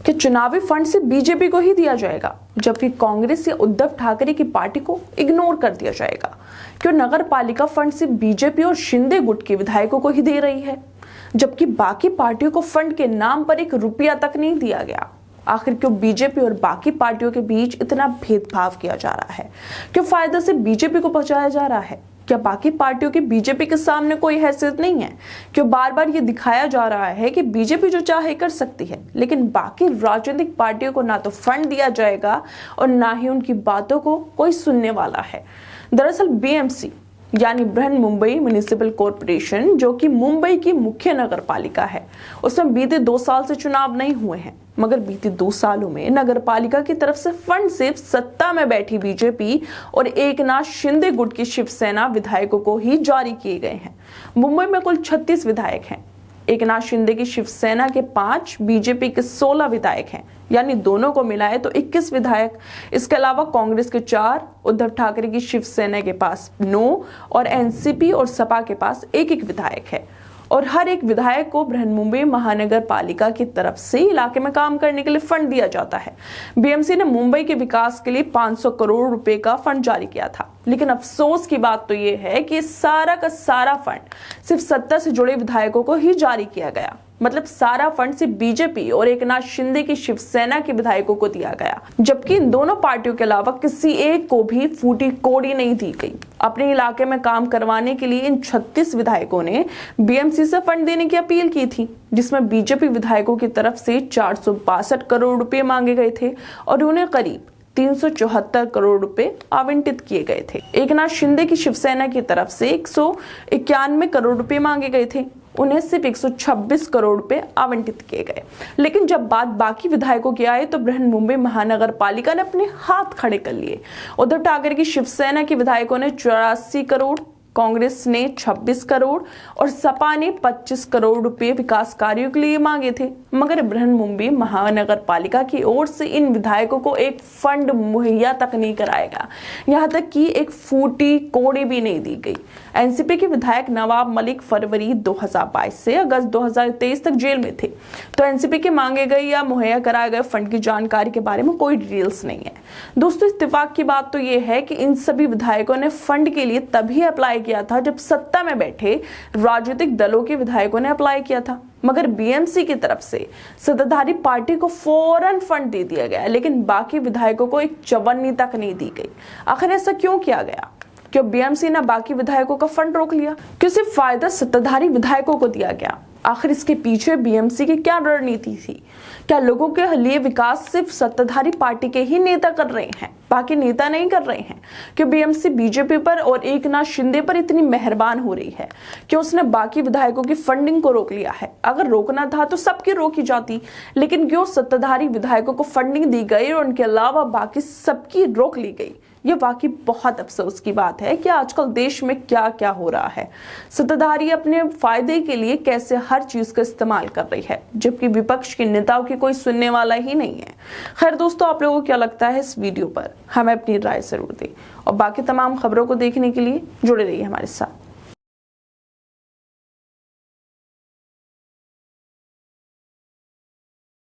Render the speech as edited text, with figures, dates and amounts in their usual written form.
कि चुनावी फंड से बीजेपी को ही दिया जाएगा, जबकि कांग्रेस या उद्धव ठाकरे की पार्टी को इग्नोर कर दिया जाएगा। क्यों नगर पालिका फंड से बीजेपी और शिंदे गुट के विधायकों को ही दे रही है, जबकि बाकी पार्टियों को फंड के नाम पर 1 रुपया तक नहीं दिया गया। आखिर क्यों बीजेपी और बाकी पार्टियों के बीच इतना भेदभाव किया जा रहा है? क्यों फायदा से बीजेपी को पहुंचाया जा रहा है? क्या बाकी पार्टियों की बीजेपी के सामने कोई हैसियत नहीं है? क्यों बार बार ये दिखाया जा रहा है कि बीजेपी जो चाहे कर सकती है, लेकिन बाकी राजनीतिक पार्टियों को ना तो फंड दिया जाएगा और ना ही उनकी बातों को कोई सुनने वाला है। दरअसल बीएमसी यानी बृहन-मुंबई म्युनिसिपल कॉरपोरेशन, जो कि मुंबई की मुख्य नगर पालिका है, उसमें बीते 2 साल से चुनाव नहीं हुए हैं। मगर बीते 2 सालों में नगर पालिका की तरफ से फंड सिर्फ सत्ता में बैठी बीजेपी और एकनाथ शिंदे गुट की शिवसेना विधायकों को ही जारी किए गए हैं। मुंबई में कुल 36 विधायक हैं। एकनाथ शिंदे की शिवसेना के 5, बीजेपी के 16 विधायक हैं, यानी दोनों को मिलाए तो 21 विधायक। इसके अलावा कांग्रेस के 4, उद्धव ठाकरे की शिवसेना के पास 9 और एनसीपी और सपा के पास 1-1 विधायक है। और हर एक विधायक को बृहन-मुंबई महानगर पालिका की तरफ से इलाके में काम करने के लिए फंड दिया जाता है। बीएमसी ने मुंबई के विकास के लिए 500 करोड़ रुपए का फंड जारी किया था, लेकिन अफसोस की बात तो ये है कि सारा का सारा फंड सिर्फ सत्ता से जुड़े विधायकों को ही जारी किया गया। मतलब सारा फंड सिर्फ बीजेपी और एकनाथ शिंदे की शिवसेना के विधायकों को दिया गया, जबकि इन दोनों पार्टियों के अलावा किसी एक को भी फूटी कौड़ी नहीं दी गई। अपने इलाके में काम करवाने के लिए इन 36 विधायकों ने बीएमसी से फंड देने की अपील की थी, जिसमें बीजेपी विधायकों की तरफ से 462 करोड़ रुपए मांगे गए थे और उन्हें करीब 374 करोड़ रुपए आवंटित किए गए थे। एकनाथ शिंदे की शिवसेना की तरफ से 191 करोड़ रुपए मांगे गए थे, उन्हें सिर्फ 126 करोड़ रुपए आवंटित किए गए। लेकिन जब बात बाकी विधायकों की आए तो बृहन-मुंबई महानगर पालिका ने अपने हाथ खड़े कर लिए। उद्धव ठाकरे की शिवसेना के विधायकों ने 84 करोड़, कांग्रेस ने 26 करोड़ और सपा ने 25 करोड़ रुपए विकास कार्यों के लिए मांगे थे। मगर बृहन-मुंबई महानगर पालिका की ओर से इन विधायकों को एक फंड मुहैया तक नहीं कराएगा, यहाँ तक कि एक फूटी कौड़ी भी नहीं दी गई। एनसीपी के विधायक नवाब मलिक फरवरी 2022 से अगस्त 2023 तक जेल में थे, तो एनसीपी के मांगे गए या मुहैया कराए गए फंड की जानकारी के बारे में कोई डिटेल्स नहीं है। दोस्तों, इत्तेफाक की बात तो ये है कि इन सभी विधायकों ने फंड के लिए तभी अप्लाई किया था जब सत्ता में बैठे राजनीतिक दलों के विधायकों ने अप्लाई किया था। मगर बीएमसी की तरफ से सत्ताधारी पार्टी को फौरन फंड दे दिया गया, लेकिन बाकी विधायकों को एक चवन्नी तक नहीं दी गई। आखिर ऐसा क्यों किया गया? क्यों बीएमसी ने बाकी विधायकों का फंड रोक लिया? क्यों सिर्फ फायदा सत्ताधारी विधायकों को दिया गया? आखिर इसके पीछे बीएमसी की क्या रणनीति थी? क्या लोगों के लिए विकास सिर्फ सत्ताधारी पार्टी के ही नेता कर रहे हैं, बाकी नेता नहीं कर रहे हैं? क्यों बीएमसी बीजेपी पर और एकनाथ शिंदे पर इतनी मेहरबान हो रही है? क्यों उसने बाकी विधायकों की फंडिंग को रोक लिया है? अगर रोकना था तो सबकी रोकी जाती, लेकिन क्यों सत्ताधारी विधायकों को फंडिंग दी गई और उनके अलावा बाकी सबकी रोक ली गई? ये वाकई बहुत अफसोस की बात है कि आजकल देश में क्या क्या हो रहा है। सत्ताधारी अपने फायदे के लिए कैसे हर चीज का इस्तेमाल कर रही है, जबकि विपक्ष के नेताओं की कोई सुनने वाला ही नहीं है। खैर दोस्तों, आप लोगों को क्या लगता है इस वीडियो पर? हमें अपनी राय जरूर दें और बाकी तमाम खबरों को देखने के लिए जुड़े रहिए हमारे साथ।